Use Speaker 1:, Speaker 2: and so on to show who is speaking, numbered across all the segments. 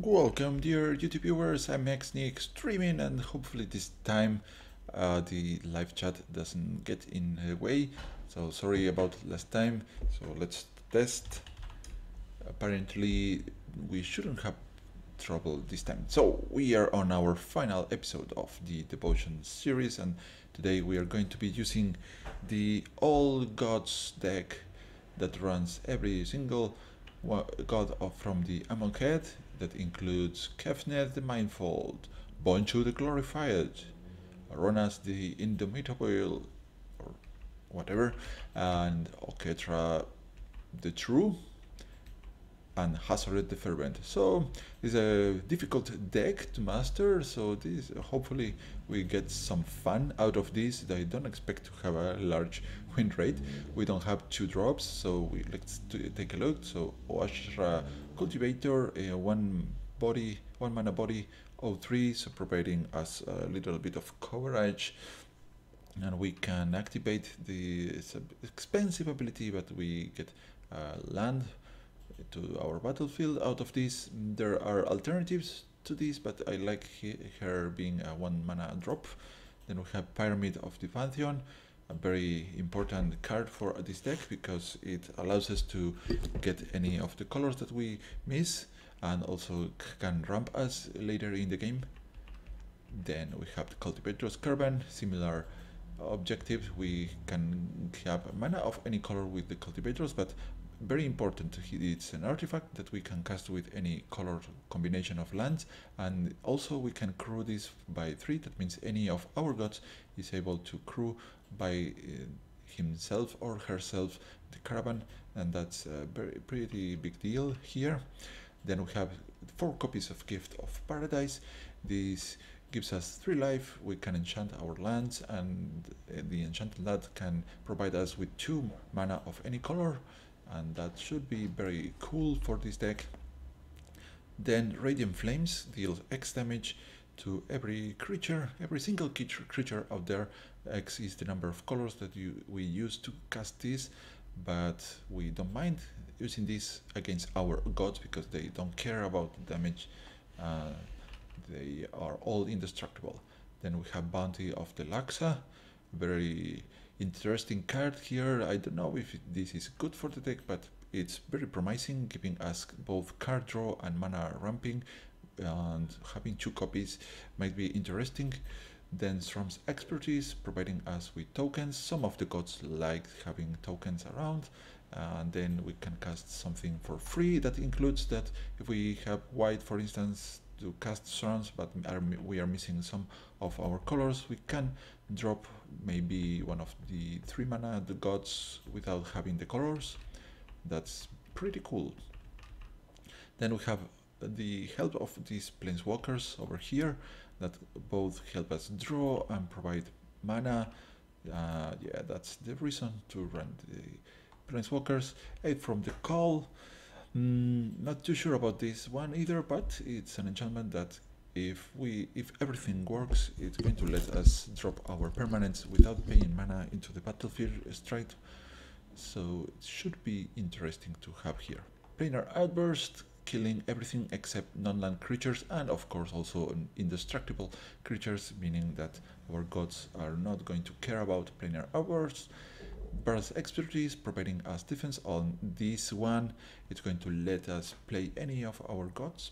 Speaker 1: Welcome dear YouTube viewers, I'm Nick streaming, and hopefully this time the live chat doesn't get in the way. So sorry about last time, so let's test. Apparently we shouldn't have trouble this time. So we are on our final episode of the Devotion series, and today we are going to be using the All Gods deck that runs every single god from the Amonkhet. That includes Kefnet the Mindfold, Bonchu the Glorified, Ronas the Indomitable, or whatever, and Oketra the True, and Hazoret the Fervent. So it's a difficult deck to master, so this hopefully we get some fun out of this. I don't expect to have a large win rate. We don't have 2 drops, so let's take a look. So Oashra Cultivator, one mana body, 03, so providing us a little bit of coverage. And we can activate the expensive ability, but we get land to our battlefield out of this. There are alternatives to this, but I like her being a 1 mana drop. Then we have Pyramid of the Pantheon, a very important card for this deck because it allows us to get any of the colors that we miss, and also can ramp us later in the game. Then we have the Cultivator's Caravan, similar objective. We can have mana of any color with the Cultivators, but very important, it's an artifact that we can cast with any color combination of lands, and also we can crew this by 3. That means any of our gods is able to crew by himself or herself the caravan, and that's a pretty big deal here. Then we have 4 copies of Gift of Paradise. This gives us 3 life. We can enchant our lands, and the enchanted land can provide us with 2 mana of any color, and that should be very cool for this deck. Then Radiant Flames deals X damage to every creature, every single creature out there. X is the number of colors that we use to cast this, but we don't mind using this against our gods because they don't care about the damage. They are all indestructible. Then we have Bounty of the Laksa, very interesting card here. I don't know if this is good for the deck, but it's very promising, giving us both card draw and mana ramping, and having 2 copies might be interesting. Then Strom's Expertise, providing us with tokens. Some of the gods like having tokens around, and then we can cast something for free. That includes that if we have white, for instance, to cast Storms, but we are missing some of our colors, we can drop maybe one of the 3 mana the gods without having the colors. That's pretty cool. Then we have the help of these planeswalkers over here that both help us draw and provide mana. Yeah, that's the reason to run the planeswalkers. Aid from the Call. Not too sure about this one either, but it's an enchantment that if everything works, it's going to let us drop our permanents without paying mana into the battlefield straight. So it should be interesting to have here. Planar Outburst, killing everything except non-land creatures, and of course also indestructible creatures, meaning that our gods are not going to care about Planar Outbursts. Barth's Expertise, providing us defense on this one. It's going to let us play any of our gods.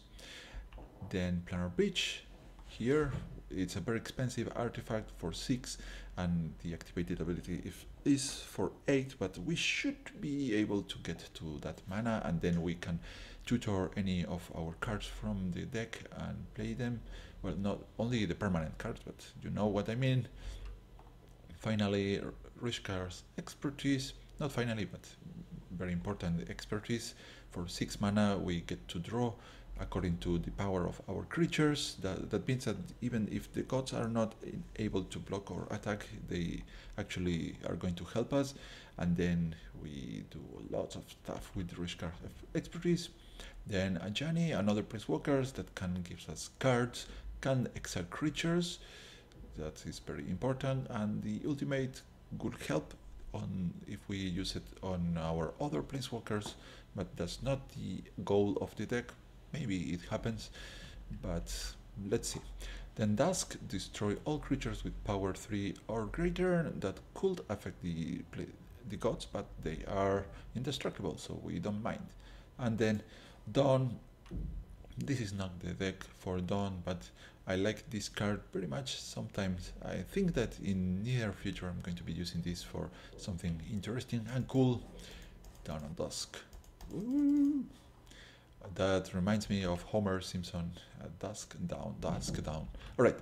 Speaker 1: Then Planar Breach, here it's a very expensive artifact for 6, and the activated ability is for 8, but we should be able to get to that mana, and then we can tutor any of our cards from the deck and play them. Well, not only the permanent cards, but you know what I mean. Finally, Rishkar's Expertise, not finally, but very important expertise. For 6 mana we get to draw according to the power of our creatures. That means that even if the gods are not able to block or attack, they actually are going to help us. And then we do lots of stuff with Rishkar's Expertise. Then Ajani, another planeswalkers that can give us cards, can exile creatures. That is very important, and the ultimate could help on if we use it on our other planeswalkers, but that's not the goal of the deck. maybe it happens, but let's see. Then Dusk, destroy all creatures with power 3 or greater that could affect the gods, but they are indestructible, so we don't mind. And then Dawn, this is not the deck for Dawn, but I like this card very much. Sometimes I think that in near future I'm going to be using this for something interesting and cool. Dawn and Dusk. Ooh. That reminds me of Homer Simpson. Dusk down, dusk down. All right.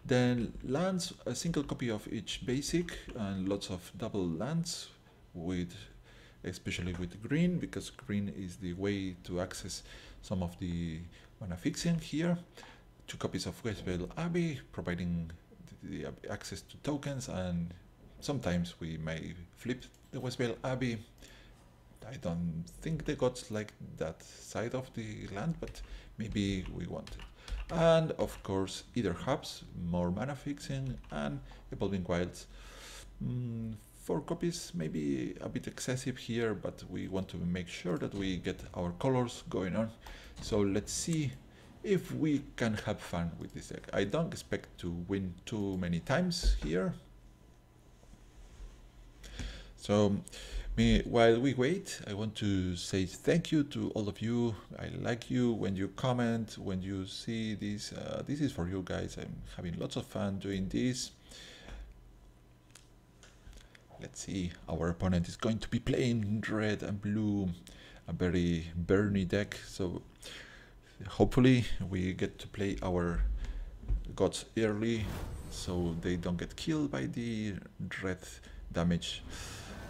Speaker 1: Then lands, a single copy of each basic and lots of double lands, with especially with green, because green is the way to access some of the mana fixing here. 2 copies of Westveil Abbey, providing the access to tokens, and sometimes we may flip the Westveil Abbey. I don't think the gods like that side of the land, but maybe we want it. And of course, either hubs, more mana fixing, and Evolving Wilds. 4 copies, maybe a bit excessive here, but we want to make sure that we get our colors going on. So let's see if we can have fun with this deck. I don't expect to win too many times here. So while we wait, I want to say thank you to all of you. I like you when you comment, when you see this. This is for you guys. I'm having lots of fun doing this. Let's see, our opponent is going to be playing red and blue, a very burny deck. So hopefully we get to play our gods early so they don't get killed by the red damage.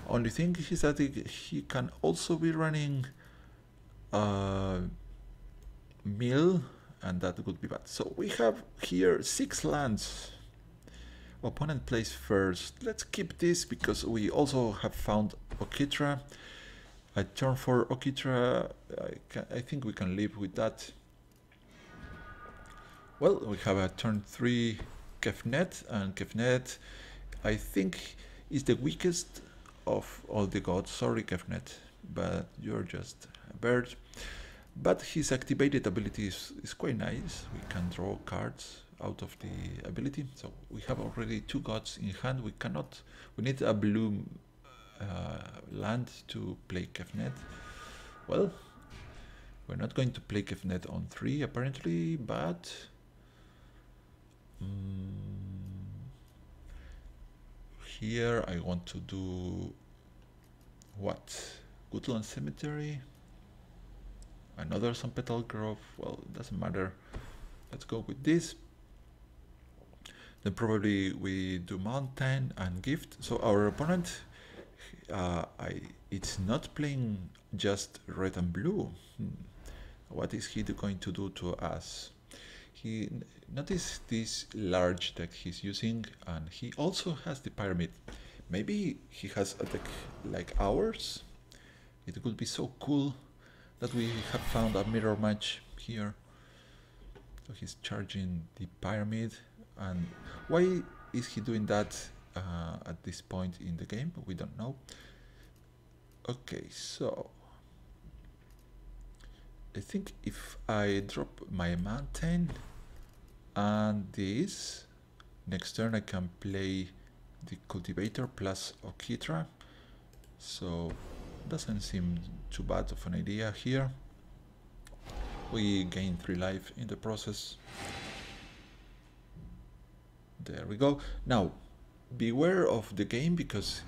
Speaker 1: Only thing is that he can also be running mill, and that would be bad. So we have here 6 lands. Opponent plays first. Let's keep this because we also have found Okitra. A turn for Okitra, I think we can live with that. Well, we have a turn 3 Kefnet, and Kefnet I think is the weakest of all the gods. Sorry Kefnet, but you're just a bird. But his activated ability is quite nice. We can draw cards out of the ability. So we have already 2 gods in hand. We need a blue land to play Kefnet. Well, we're not going to play Kefnet on 3 apparently, but here I want to do what? Woodland Cemetery, another Sunpetal Grove. Well, it doesn't matter. Let's go with this. Then probably we do Mountain and Gift. So our opponent, it's not playing just red and blue. What is he going to do to us? He notice this large deck he's using, and he also has the pyramid. Maybe he has a deck like ours. It would be so cool that we have found a mirror match here. So he's charging the pyramid, and why is he doing that at this point in the game? We don't know. Okay, so I think if I drop my mountain and this, next turn I can play the cultivator plus Okitra, so doesn't seem too bad of an idea here. We gain 3 life in the process. There we go. Now beware of the game, because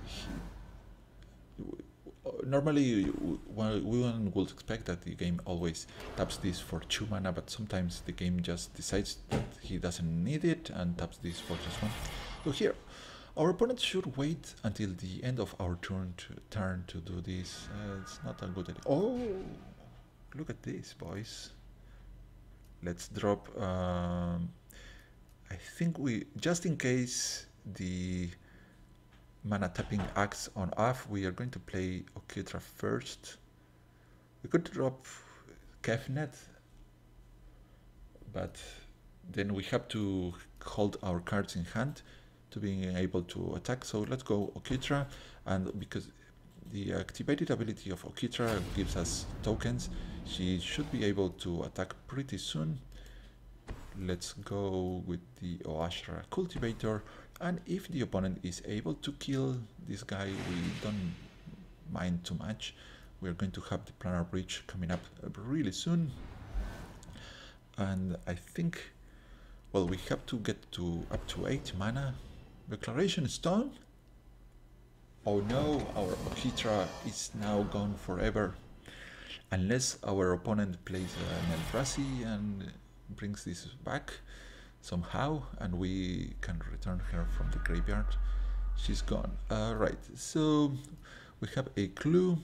Speaker 1: normally one would expect that the game always taps this for 2 mana, but sometimes the game just decides that he doesn't need it and taps this for just 1. So here, our opponent should wait until the end of our turn to do this. It's not a good idea. Oh, look at this, boys. Let's drop. I think we, just in case the mana tapping acts on off, we are going to play Okitra first. We could drop Kefnet, but then we have to hold our cards in hand to being able to attack. So let's go Okitra, and because the activated ability of Okitra gives us tokens, She should be able to attack pretty soon. Let's go with the Oashra cultivator, and if the opponent is able to kill this guy, we don't mind too much. We're going to have the planar bridge coming up really soon, and I think, well, we have to get to up to 8 mana. Declaration Stone? Oh no, our Okhitra is now gone forever. Unless our opponent plays an Eldrazi and brings this back somehow, and we can return her from the graveyard. She's gone. Right, so we have a clue,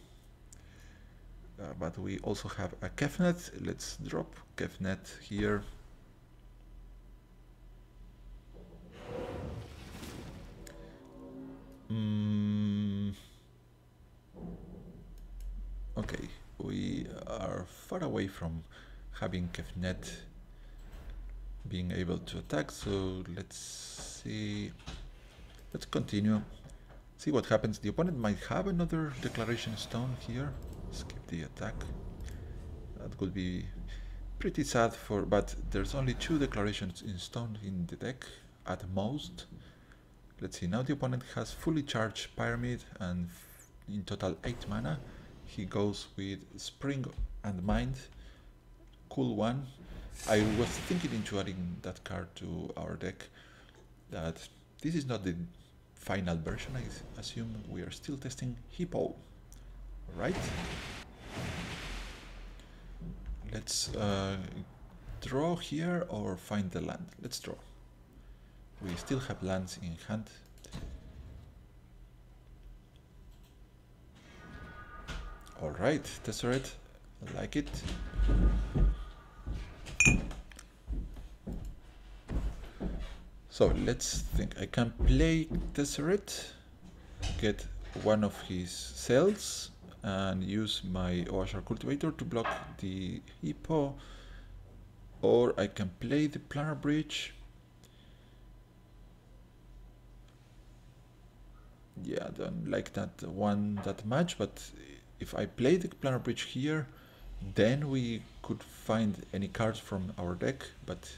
Speaker 1: but we also have a Kefnet. Let's drop Kefnet here. Okay, we are far away from having Kefnet being able to attack, so let's see. Let's continue. See what happens. The opponent might have another Declaration Stone here. Skip the attack. That would be pretty sad for, but there's only 2 Declarations in Stone in the deck at most. Let's see, now the opponent has fully charged Pyramid and in total 8 mana. He goes with Spring and Mind. Cool one. I was thinking into adding that card to our deck. That this is not the final version, I assume we are still testing Hippo. Right? Let's draw here or find the land. Let's draw. We still have lands in hand. Alright, Tesseract, I like it. So let's think. I can play Tesseract, get one of his cells, and use my Oashra cultivator to block the Hippo, or I can play the planar bridge. Yeah, I don't like that one that much, but if I play the planar bridge here, then we could find any cards from our deck, but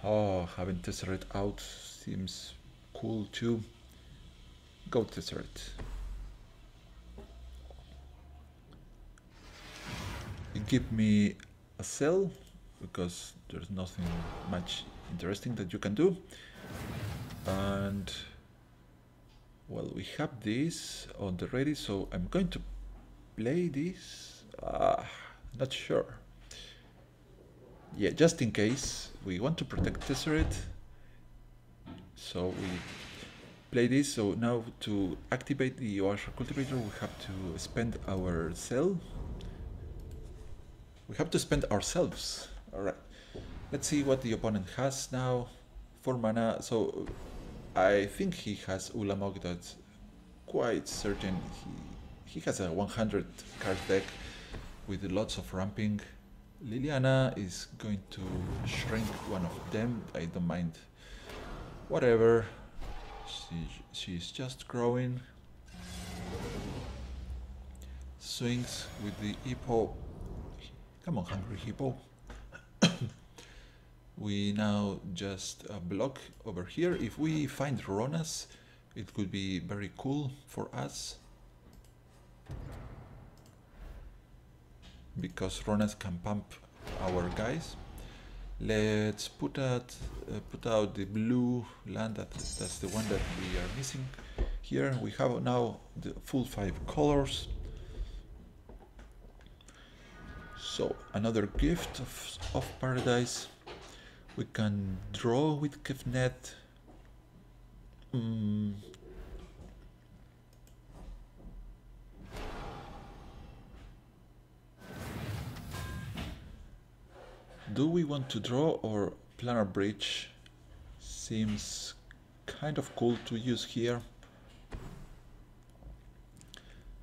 Speaker 1: having Tesseract out seems cool too. Go Tesseract. Give me a cell, because there's nothing much interesting that you can do. And well, we have this on the ready, so I'm going to play this. Not sure. Yeah, just in case. We want to protect Tesseract, so we play this. So now to activate the Oashra cultivator, we have to spend our cell. We have to spend ourselves. Alright. Let's see what the opponent has now. 4 mana. So I think he has Ulamog. Quite certain he has a 100 card deck with lots of ramping. Liliana is going to shrink one of them. I don't mind. Whatever. She's just growing. Swings with the Hippo. Come on, hungry Hippo. We now just block over here. If we find Ronas, it could be very cool for us, because Ronas can pump our guys. Let's put out the blue land. That's the one that we are missing here. We have now the full 5 colors. So another gift of paradise. We can draw with Kefnet. Do we want to draw, or planar bridge seems kind of cool to use here?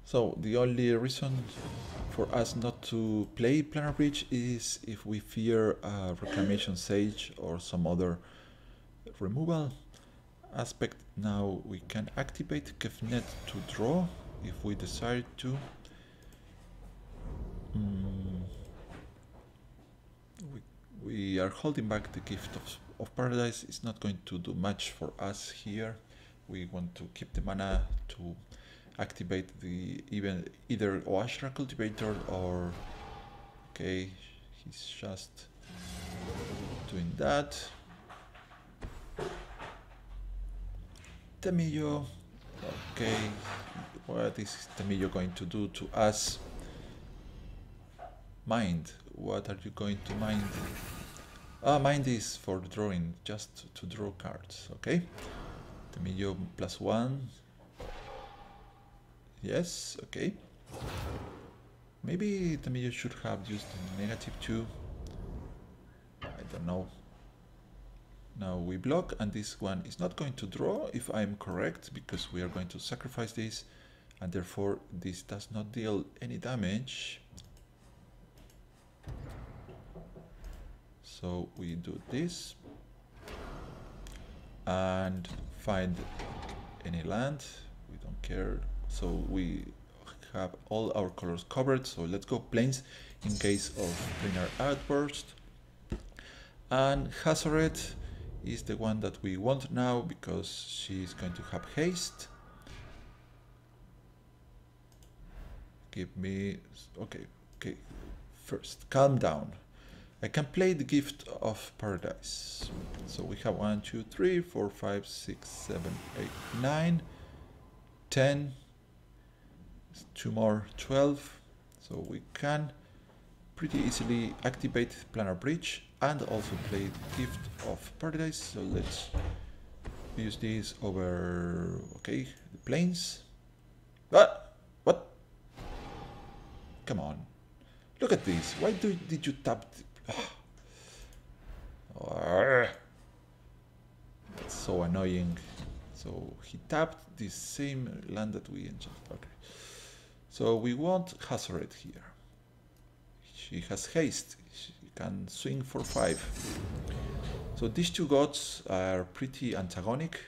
Speaker 1: So the only reason for us not to play planar bridge is if we fear Reclamation Sage or some other removal aspect. Now we can activate Kefnet to draw if we decide to. we are holding back the gift of paradise. It's not going to do much for us here. We want to keep the mana to activate the either Oashra cultivator or okay, he's just doing that. Temillo, okay, what is Temillo going to do to us? Mind, what are you going to mind? Mind is for drawing, just to draw cards, okay? Temillo +1. Yes, okay. Maybe Temillo should have used -2. I don't know. Now we block, and this one is not going to draw, if I'm correct, because we are going to sacrifice this, and therefore this does not deal any damage. So we do this and find any land. We don't care. So we have all our colors covered. So let's go plains in case of planar outburst. And Hazoret is the one that we want now because she's going to have haste. Give me... okay. First, calm down. I can play the gift of paradise. So we have 1, 2, 3, 4, 5, 6, 7, 8, 9, 10, 2 more, 12. So we can pretty easily activate Planar Bridge and also play the gift of paradise. So let's use this over, okay, the plains. What? Come on. Look at this. Why did you tap? That's so annoying. So he tapped the same land that we enchanted. Okay. So we want Hazoret here. She has haste. She can swing for 5. So these two gods are pretty antagonic.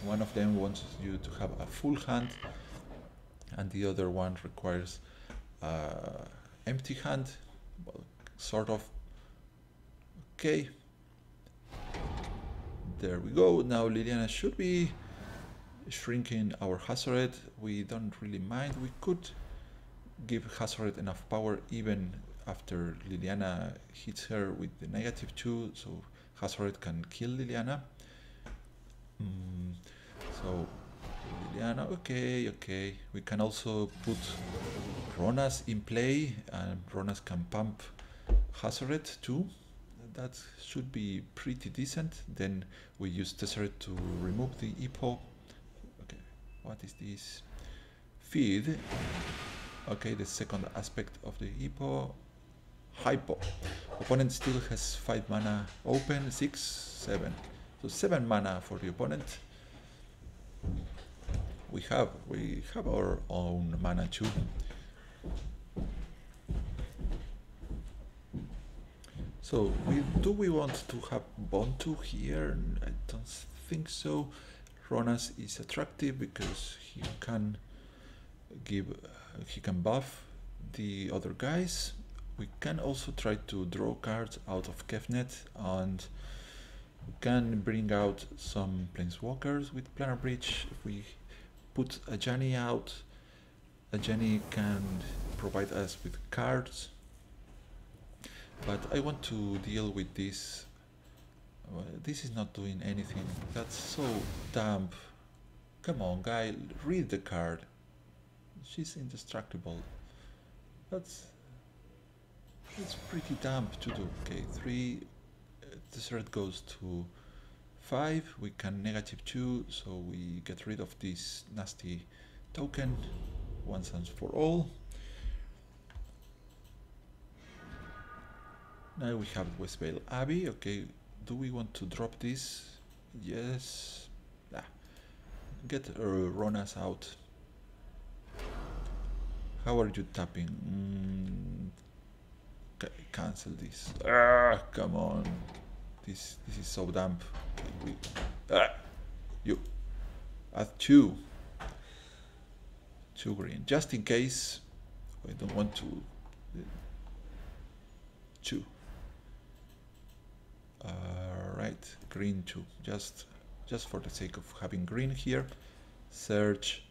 Speaker 1: One of them wants you to have a full hand, and the other one requires empty hand. Well, sort of. Okay. There we go. Now Liliana should be shrinking our Hazoret. We don't really mind. We could give Hazoret enough power even after Liliana hits her with the -2, so Hazoret can kill Liliana. So Liliana, okay. We can also put Ronas in play, and Ronas can pump Hazoret too. That should be pretty decent. Then we use Tesseret to remove the Epo. Okay, what is this? Feed. Okay, the second aspect of the Epo. Hypo. Opponent still has 5 mana open, 6, 7. So 7 mana for the opponent. We have our own mana too. So do we want to have Bontu here? I don't think so. Ronas is attractive because he can buff the other guys. We can also try to draw cards out of Kefnet, and we can bring out some planeswalkers with Planar Bridge. If we put a Ajani out, Ajani can provide us with cards. But I want to deal with this. This is not doing anything. That's so damp. Come on, guy, read the card. She's indestructible. That's pretty damp to do. Okay, 3. Tesseret goes to 5. We can -2, so we get rid of this nasty token once and for all. Now we have Westvale Abbey. Okay, do we want to drop this? Yes. Get Ronas out. How are you tapping? Cancel this. Come on. This is so damp. Okay, you add 2 green, just in case. I don't want to. 2. Right, green too. Just for the sake of having green here. Search.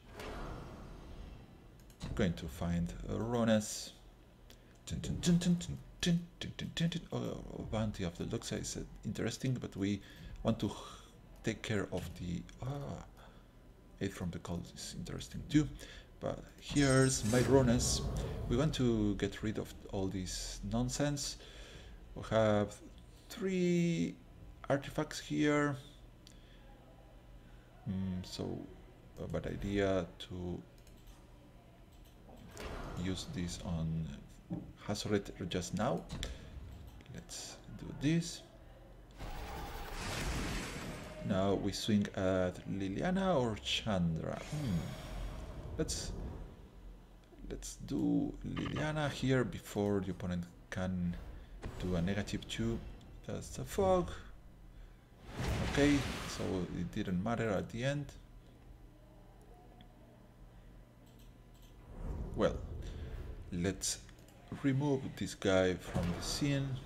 Speaker 1: Going to find Rones. Oh, bounty of the Luxa is interesting, but we want to take care of the aid from the cold is interesting too. But here's my Rones. We want to get rid of all this nonsense. We have 3 artifacts here. So a bad idea to use this on Hazoret just now. Let's do this. Now we swing at Liliana or Chandra. Let's do Liliana here before the opponent can do a -2. That's a fog. Okay, so it didn't matter at the end. Well, let's remove this guy from the scene.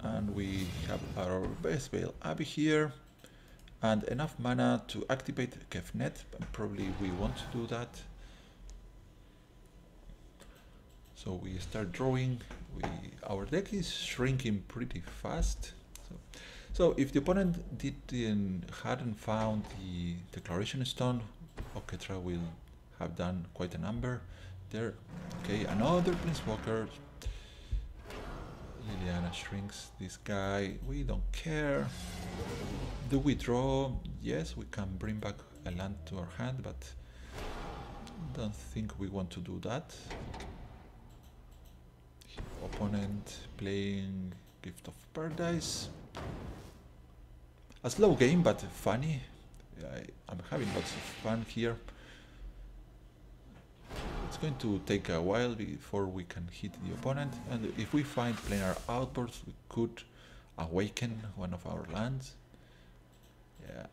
Speaker 1: And we have our prevail Abbey here. And enough mana to activate Kefnet. Probably we want to do that. So we start drawing. Our deck is shrinking pretty fast. So if the opponent hadn't found the Declaration Stone, Oketra will have done quite a number there. Okay, another Planeswalker. Liliana shrinks this guy. We don't care. Do we draw? Yes, we can bring back a land to our hand, but don't think we want to do that. Opponent playing Gift of Paradise. A slow game, but funny. I'm having lots of fun here. It's going to take a while before we can hit the opponent, and if we find planar outbursts, we could awaken one of our lands. Yeah.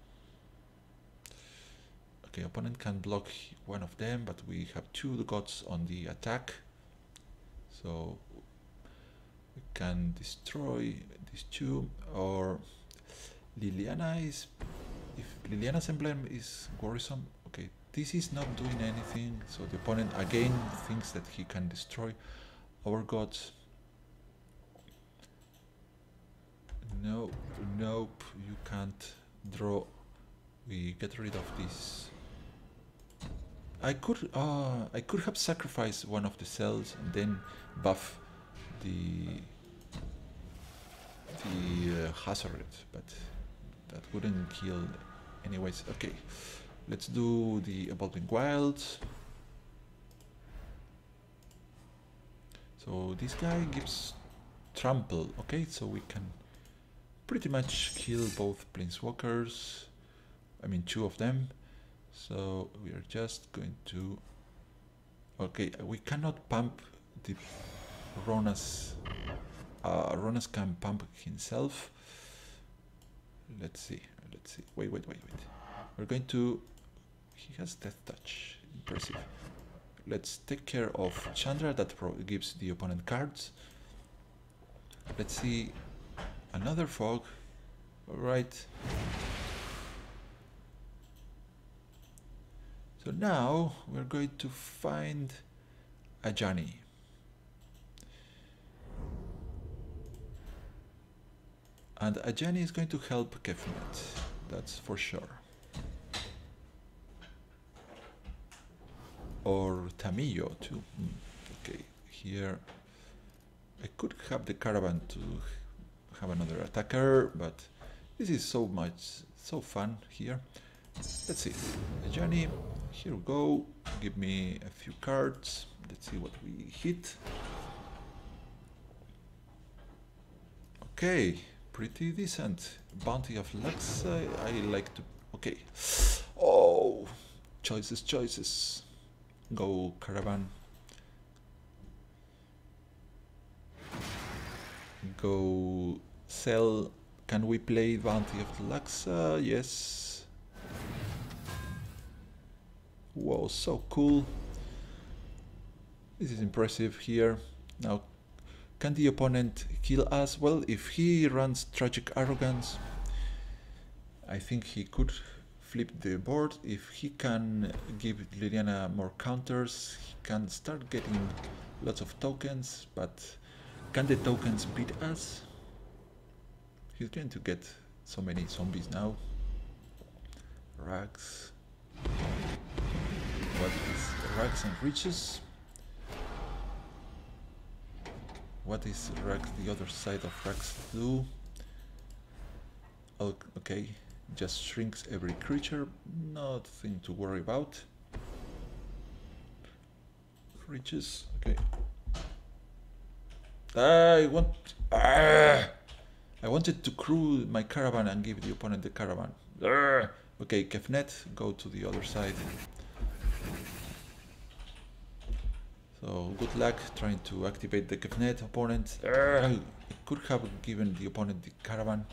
Speaker 1: Okay, opponent can block one of them, but we have 2 gods on the attack, so we can destroy these 2. Or Liliana is, if Liliana's emblem is worrisome. Okay, this is not doing anything, so the opponent again thinks that he can destroy our gods. No, nope, you can't draw. We get rid of this. I could have sacrificed one of the cells and then buff the Hazoret, but that wouldn't kill anyways. Okay, let's do the Evolving Wilds. So this guy gives trample. Okay, so we can pretty much kill both Planeswalkers. I mean 2 of them. So we are just going to... Okay, we cannot pump the Ronas. Ronas can pump himself. Let's see. Wait. We're going to... He has Death Touch. Impressive. Let's take care of Chandra. That gives the opponent cards. Let's see. Another fog. Alright. So now we're going to find Ajani. And Ajani is going to help Kefnet, that's for sure. Or Tamillo too. Okay, here I could have the Caravan to have another attacker, but this is so fun here. Let's see, Ajani, here we go. Give me a few cards. Let's see what we hit. Okay, pretty decent. Bounty of Lux, I like to... Okay. Oh, choices. Go Caravan. Go sell. Can we play Bounty of Lux? Yes. Wow, so cool. This is impressive here. Now Can the opponent kill us? Well, if he runs Tragic Arrogance, I think he could flip the board. If he can give Liliana more counters, he can start getting lots of tokens, but can the tokens beat us? He's going to get so many zombies now. Rags. What is Rags and Riches? What is Rags, the other side of Rags do? Oh, okay, just shrinks every creature, nothing to worry about. Riches, okay. I wanted to crew my caravan and give the opponent the caravan. Okay, Kefnet, go to the other side. So good luck trying to activate the Kefnet, opponent. I could have given the opponent the caravan,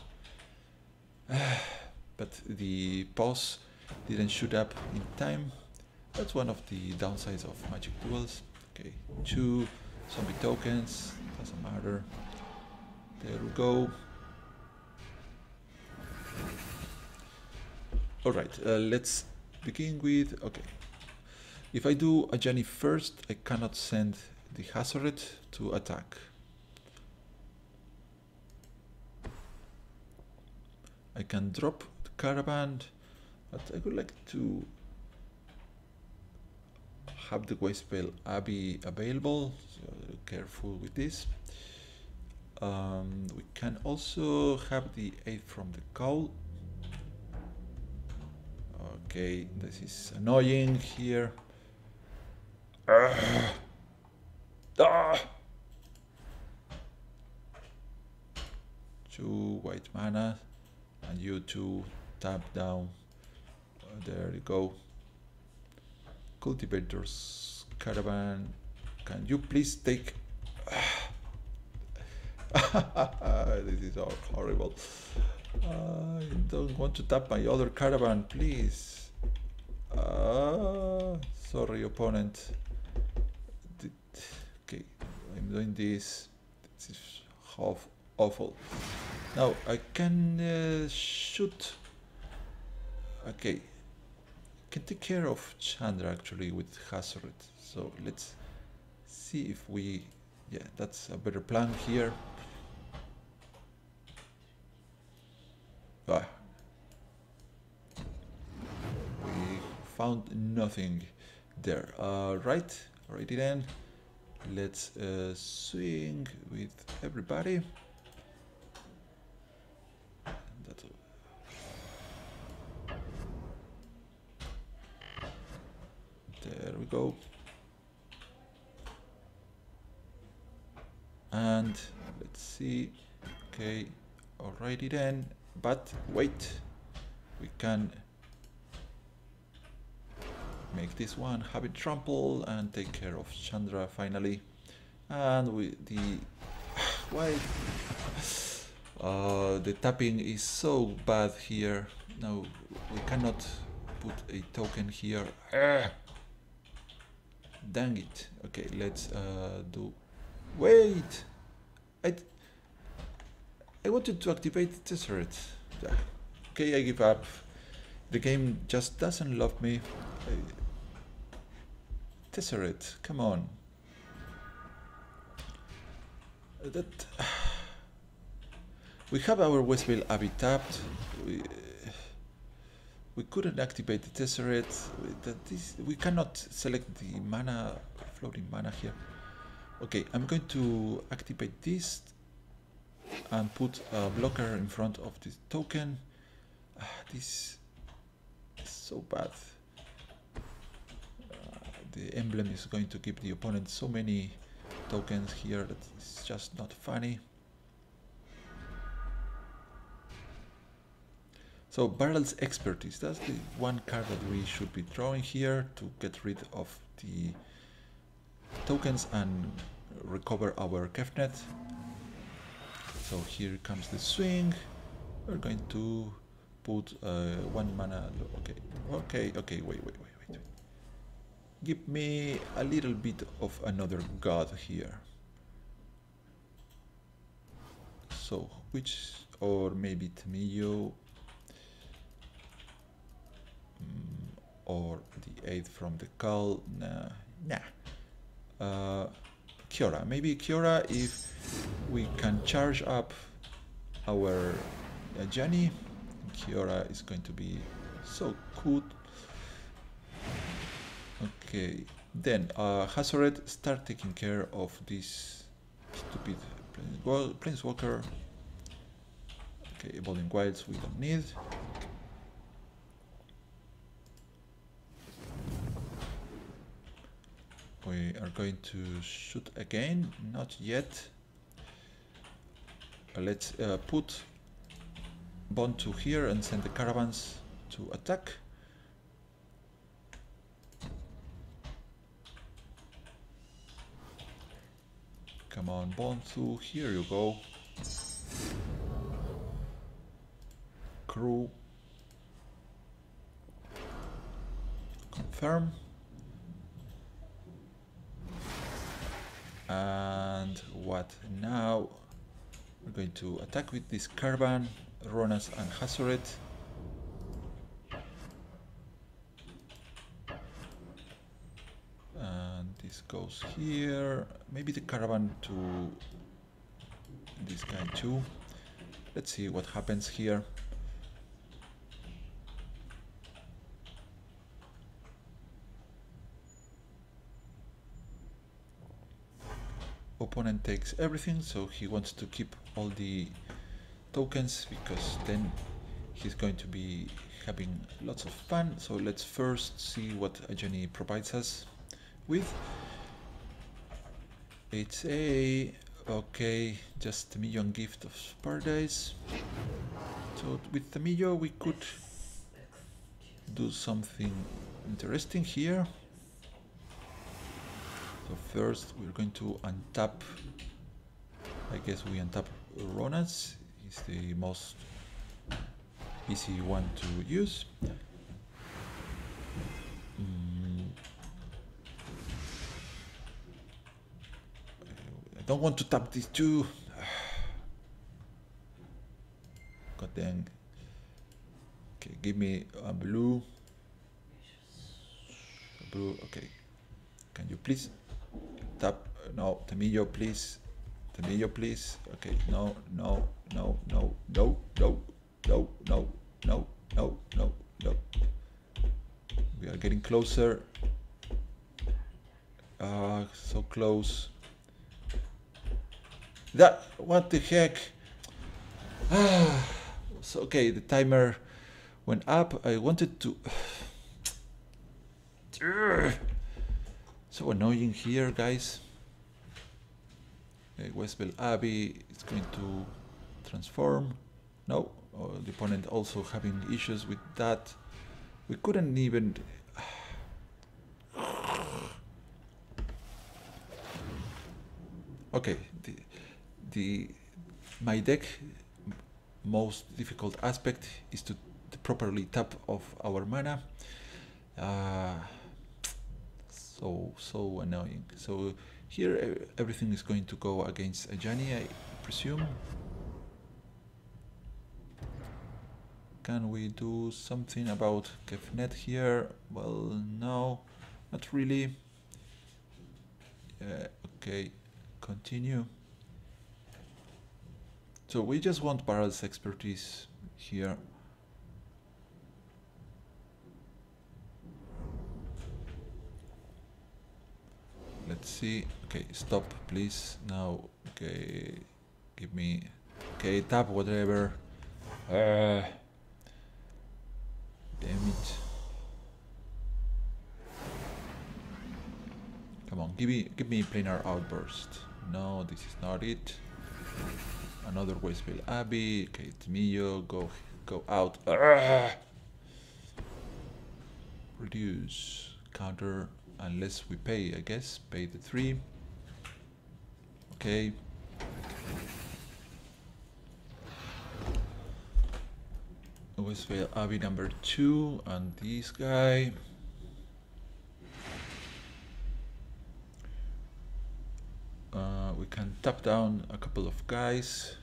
Speaker 1: but the pause didn't shoot up in time. That's one of the downsides of Magic Duels. Okay, 2 zombie tokens, doesn't matter. There we go. Alright, let's begin with, okay. If I do a Ajani first, I cannot send the Hazoret to attack. I can drop the caravan, but I would like to have the Wastebale Abbey available, so careful with this. We can also have the aid from the Cowl. Okay, this is annoying here. Two white mana, and you two tap down. There you go. Cultivator's Caravan. Can you please take? This is all horrible. I don't want to tap my other caravan, please. Sorry, opponent. Okay, I'm doing this. This is half awful. Now I can shoot. Okay, can take care of Chandra actually with Hazoret. So let's see if we. Yeah, that's a better plan here. We found nothing there. Right, alrighty then. Let's swing with everybody. There we go. And let's see. Okay, alrighty then. But wait, we can make this one have it trample and take care of Chandra finally. And with the why the tapping is so bad here. No, we cannot put a token here. Dang it. Okay, let's do. Wait, I wanted to activate the Tesseract. Okay, I give up. The game just doesn't love me. Tesseract, come on. We have our Wastebale Abbey tapped. We couldn't activate the Tesseract. We cannot select the mana, floating mana here. Okay, I'm going to activate this and put a blocker in front of this token. This is so bad. The emblem is going to give the opponent so many tokens here that it's just not funny. So Barrel's Expertise, that's the one card that we should be drawing here to get rid of the tokens and recover our Kefnet. So here comes the swing. We're going to put 1 mana. Okay, wait. Give me a little bit of another god here. So which, or maybe Tamillo, or the 8th from the Call. Nah. Kiora, maybe Kiora, if we can charge up our Ajani. Kiora is going to be so good. Okay, then Hazoret, start taking care of this stupid Planeswalker. Okay, Evolving Wilds we don't need. We are going to shoot again, not yet. Let's put Bond to here and send the caravans to attack. Come on, Bond to here you go. Crew. Confirm. And what now? We're going to attack with this caravan, Ronas and Hazoret. And this goes here. Maybe the caravan to this guy too. Let's see what happens here. Opponent takes everything, so he wants to keep all the tokens because then he's going to be having lots of fun. So let's first see what Ajani provides us with. It's a okay, just a million gift of paradise. So with Tamillo we could do something interesting here. So first we're going to untap, I guess we untap Ronas, is the most easy one to use. I don't want to tap these two. God dang. Okay, give me a blue. Blue, okay. Can you please tap? No, Tamillo, please. Tamillo, please. Okay, no, no, no, no, no, no, no, no, no, no, no, no. We are getting closer. So close. That, what the heck? So, okay, the timer went up. I wanted to... So annoying here, guys. Okay, Westbell Abbey is going to transform. No, the opponent also having issues with that. We couldn't even... Okay, my deck most difficult aspect is to properly tap off our mana. So annoying. So here everything is going to go against Ajani, I presume. Can we do something about Kefnet here? Well, no, not really. Okay, continue. So we just want Barrel's expertise here. Let's see. Okay, stop, please. Now, okay, give me. Okay, tap whatever. Damn it! Come on, give me planar outburst. No, this is not it. Another Westfield Abbey. Okay, Tamillo, go out. Reduce counter. Unless we pay, I guess. Pay the 3. Okay. Westfield Abbey number 2, and this guy. We can tap down a couple of guys.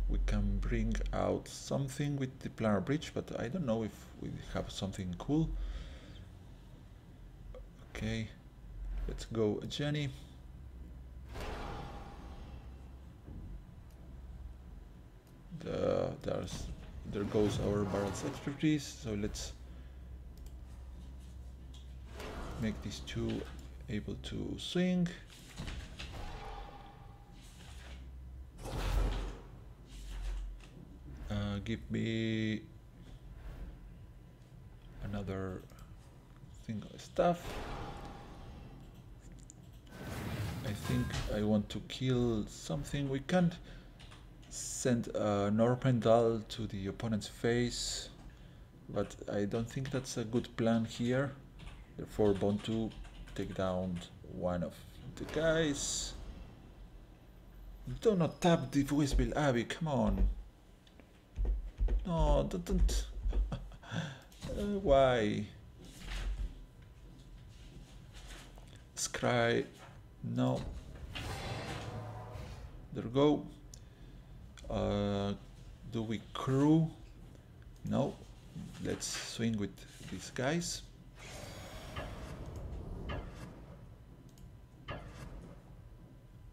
Speaker 1: we can bring out something with the planar bridge, but I don't know if we have something cool. Okay, let's go Jenny. There goes our barrel's expertise, so let's make these two able to swing. Give me another thing of stuff. I think I want to kill something. We can't send an Ermahgerddon to the opponent's face, but I don't think that's a good plan here. Therefore, want to take down one of the guys. Do not tap the voicemail, Abby, come on. No, don't. Why? Scry. No. There we go. Do we crew? No. Let's swing with these guys.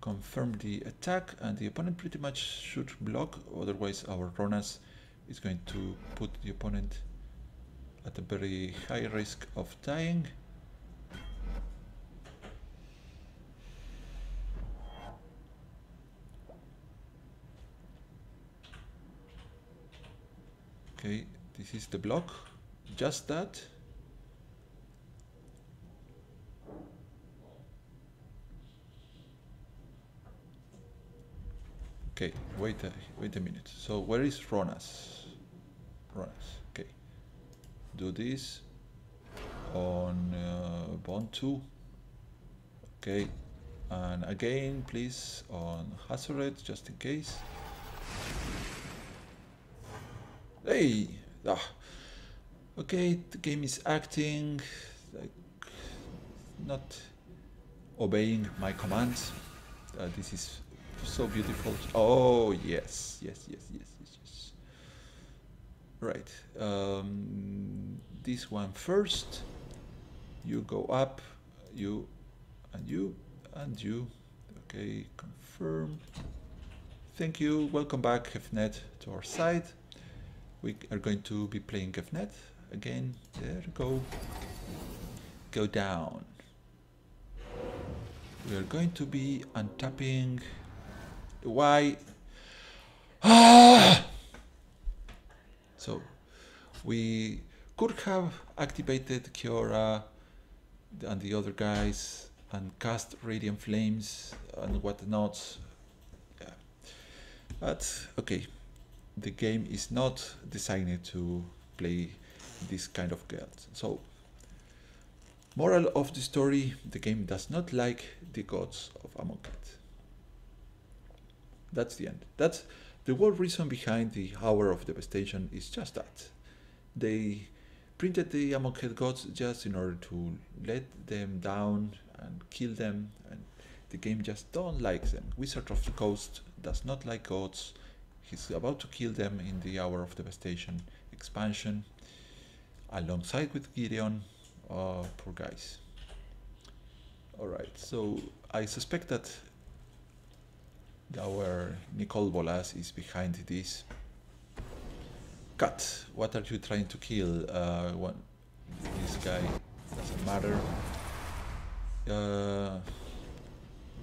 Speaker 1: Confirm the attack, and the opponent pretty much should block, otherwise our Ronas is going to put the opponent at a very high risk of dying. Okay, this is the block, just that. Okay, wait a minute. So where is Ronas? Okay. Do this on bond 2. Okay, and again, please, on Hazoret, just in case. Hey! Okay, the game is acting, like, not obeying my commands. This is so beautiful. Oh, yes. Right. This one first. You go up, you, and you, and you. Okay, confirm. Thank you. Welcome back, Hefnet, to our side. We are going to be playing Hefnet again. There we go. Go down. We are going to be untapping. Why? So we could have activated Kiora and the other guys and cast Radiant Flames and whatnot. Yeah. But okay, the game is not designed to play this kind of guilds. So, moral of the story, the game does not like the gods of Amonkhet. That's the end. That's the whole reason behind the Hour of Devastation is just that. They printed the Amonkhet gods just in order to let them down and kill them, and the game just don't like them. Wizard of the Coast does not like gods. He's about to kill them in the Hour of Devastation expansion, alongside with Gideon. Poor guys. Alright, so I suspect that our Nicole Bolas is behind this. Cut, what are you trying to kill? This guy doesn't matter.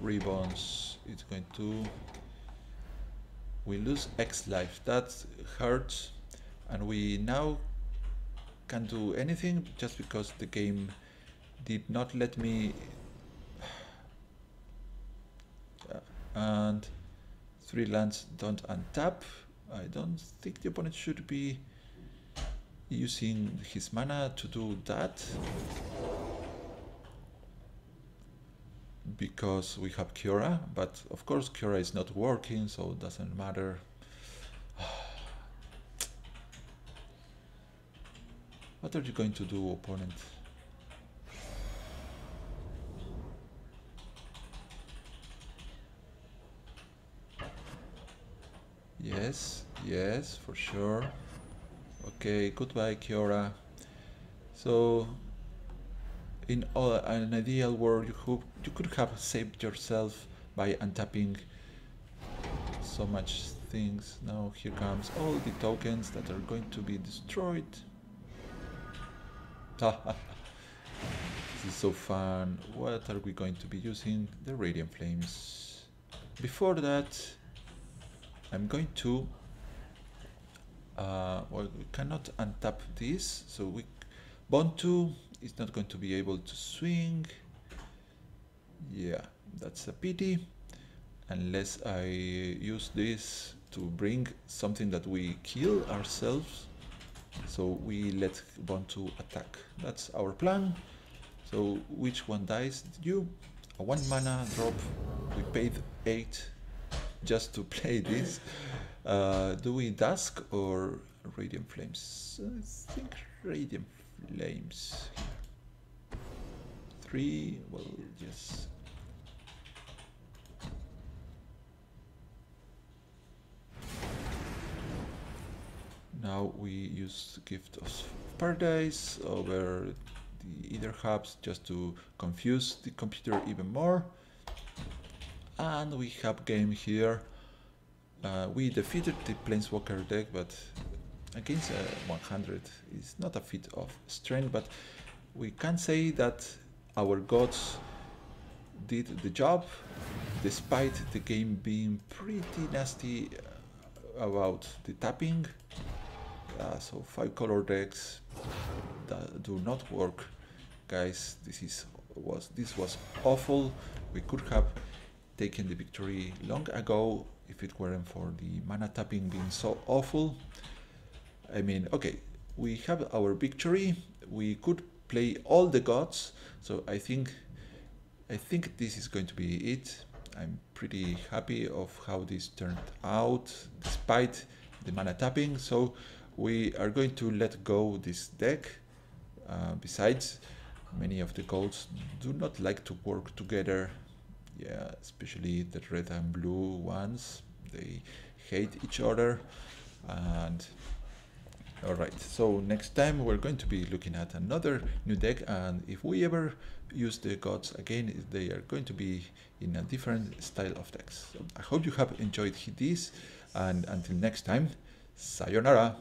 Speaker 1: Ribbons, it's going to... We lose X life, that hurts, and we now can't do anything just because the game did not let me. And 3 lands don't untap. I don't think the opponent should be using his mana to do that, because we have Kiora, but of course Kiora is not working, so it doesn't matter. What are you going to do, opponent? Yes, yes, for sure. Okay, goodbye, Kiora. So, in an ideal world, you could have saved yourself by untapping so much things. Now here comes all the tokens that are going to be destroyed. This is so fun. What are we going to be using? The Radiant Flames. Before that, I'm going to well, we cannot untap this, so we Bontu is not going to be able to swing. Yeah, that's a pity. Unless I use this to bring something that we kill ourselves. So we let Bontu attack. That's our plan. So which one dies? You? A 1 mana drop. We paid 8 just to play this. Do we Dusk or Radiant Flames? I think Radiant Flames here. 3, well, yes. Now we use Gift of Paradise over the Ether Hubs just to confuse the computer even more. And we have game here. We defeated the Planeswalker deck, but against 100 is not a feat of strength, but we can say that our gods did the job, despite the game being pretty nasty about the tapping. So 5 color decks that do not work, guys. This was awful. We could have taken the victory long ago if it weren't for the mana tapping being so awful. I mean, okay, we have our victory. We could play all the gods, so I think this is going to be it. I'm pretty happy of how this turned out, despite the mana tapping. So we are going to let go this deck. Besides, many of the gods do not like to work together. Yeah, especially the red and blue ones. They hate each other. And alright, so next time we're going to be looking at another new deck, and if we ever use the gods again, they are going to be in a different style of decks. So I hope you have enjoyed this, and until next time, sayonara!